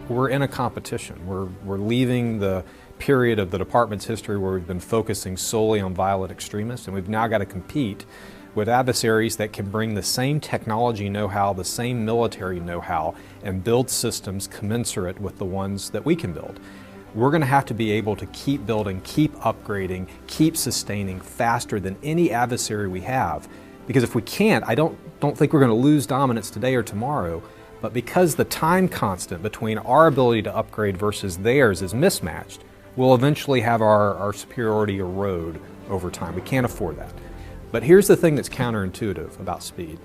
we're in a competition. We're leaving the period of the department's history where we've been focusing solely on violent extremists, and we've now got to compete with adversaries that can bring the same technology know-how, the same military know-how, and build systems commensurate with the ones that we can build. We're going to have to be able to keep building, keep upgrading, keep sustaining faster than any adversary we have. Because if we can't, I don't think we're going to lose dominance today or tomorrow, but because the time constant between our ability to upgrade versus theirs is mismatched, we'll eventually have our superiority erode over time. We can't afford that. But here's the thing that's counterintuitive about speed.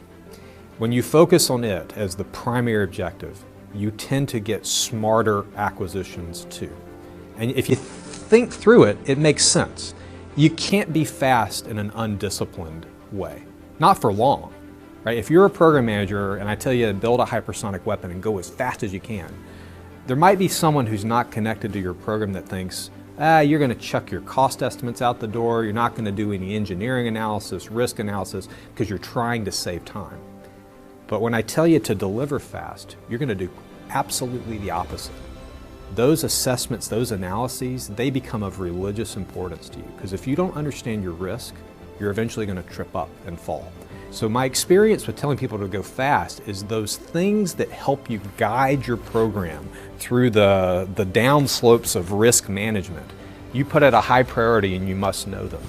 When you focus on it as the primary objective, you tend to get smarter acquisitions too. And if you think through it, it makes sense. You can't be fast in an undisciplined way. Not for long, right? If you're a program manager and I tell you to build a hypersonic weapon and go as fast as you can, there might be someone who's not connected to your program that thinks, you're going to chuck your cost estimates out the door, you're not going to do any engineering analysis, risk analysis, because you're trying to save time. But when I tell you to deliver fast, you're going to do absolutely the opposite. Those assessments, those analyses, they become of religious importance to you, because if you don't understand your risk, you're eventually going to trip up and fall. So my experience with telling people to go fast is those things that help you guide your program through the downslopes of risk management. You put at a high priority and you must know them.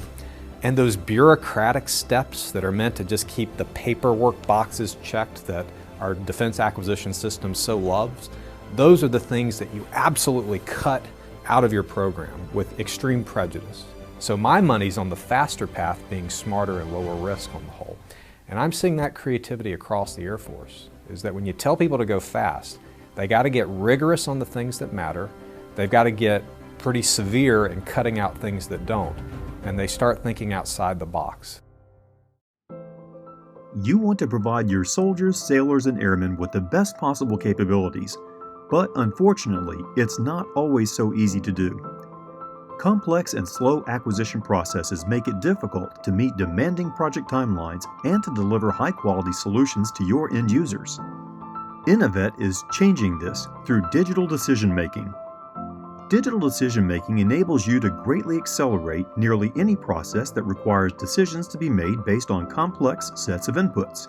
And those bureaucratic steps that are meant to just keep the paperwork boxes checked that our defense acquisition system so loves, those are the things that you absolutely cut out of your program with extreme prejudice. So my money's on the faster path, being smarter and lower risk on the whole. And I'm seeing that creativity across the Air Force, is that when you tell people to go fast, they got to get rigorous on the things that matter, they've got to get pretty severe in cutting out things that don't, and they start thinking outside the box. You want to provide your soldiers, sailors, and airmen with the best possible capabilities, but unfortunately, it's not always so easy to do. Complex and slow acquisition processes make it difficult to meet demanding project timelines and to deliver high-quality solutions to your end users. InnoVet is changing this through digital decision-making. Digital decision-making enables you to greatly accelerate nearly any process that requires decisions to be made based on complex sets of inputs.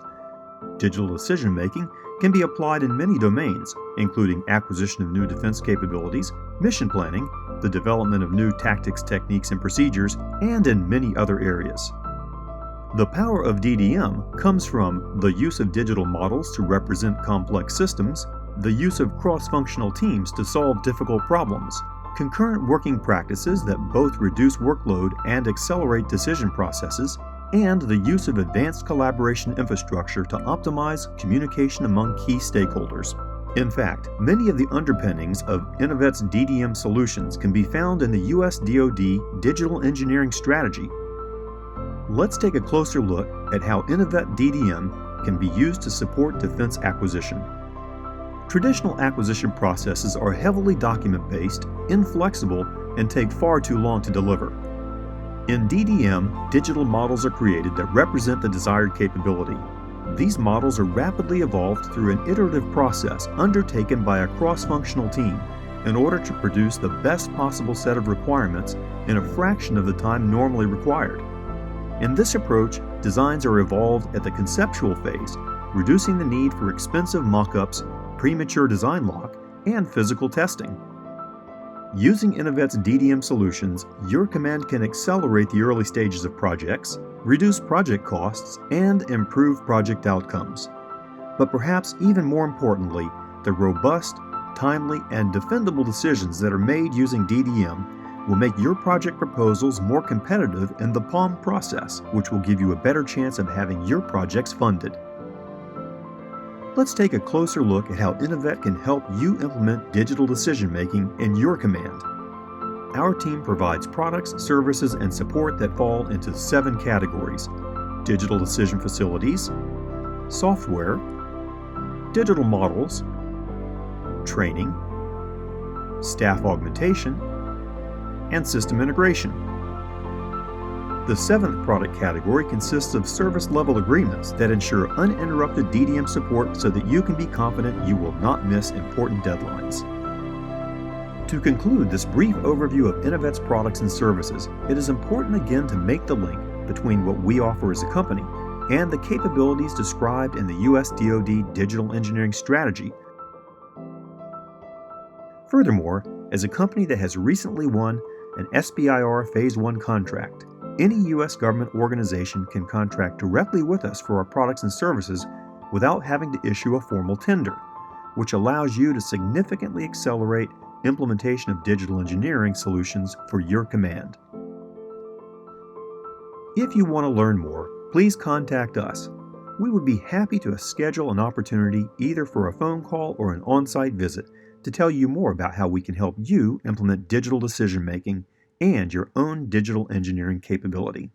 Digital decision-making can be applied in many domains, including acquisition of new defense capabilities, mission planning, the development of new tactics, techniques, and procedures, and in many other areas. The power of DDM comes from the use of digital models to represent complex systems, the use of cross-functional teams to solve difficult problems, concurrent working practices that both reduce workload and accelerate decision processes, and the use of advanced collaboration infrastructure to optimize communication among key stakeholders. In fact, many of the underpinnings of InnoVet's DDM solutions can be found in the US DoD Digital Engineering Strategy. Let's take a closer look at how InnoVet DDM can be used to support defense acquisition. Traditional acquisition processes are heavily document-based, inflexible, and take far too long to deliver. In DDM, digital models are created that represent the desired capability. These models are rapidly evolved through an iterative process undertaken by a cross-functional team in order to produce the best possible set of requirements in a fraction of the time normally required. In this approach, designs are evolved at the conceptual phase, reducing the need for expensive mock-ups, premature design lock, and physical testing. Using InnoVet's DDM solutions, your command can accelerate the early stages of projects, reduce project costs, and improve project outcomes. But perhaps even more importantly, the robust, timely, and defendable decisions that are made using DDM will make your project proposals more competitive in the POM process, which will give you a better chance of having your projects funded. Let's take a closer look at how InnoVet can help you implement digital decision-making in your command. Our team provides products, services, and support that fall into 7 categories: digital decision facilities, software, digital models, training, staff augmentation, and system integration. The 7th product category consists of service-level agreements that ensure uninterrupted DDM support so that you can be confident you will not miss important deadlines. To conclude this brief overview of InnoVet's products and services, it is important again to make the link between what we offer as a company and the capabilities described in the U.S. DoD Digital Engineering Strategy. Furthermore, as a company that has recently won an SBIR Phase 1 contract, any U.S. government organization can contract directly with us for our products and services without having to issue a formal tender, which allows you to significantly accelerate implementation of digital engineering solutions for your command. If you want to learn more, please contact us. We would be happy to schedule an opportunity either for a phone call or an on-site visit to tell you more about how we can help you implement digital decision-making and your own digital engineering capability.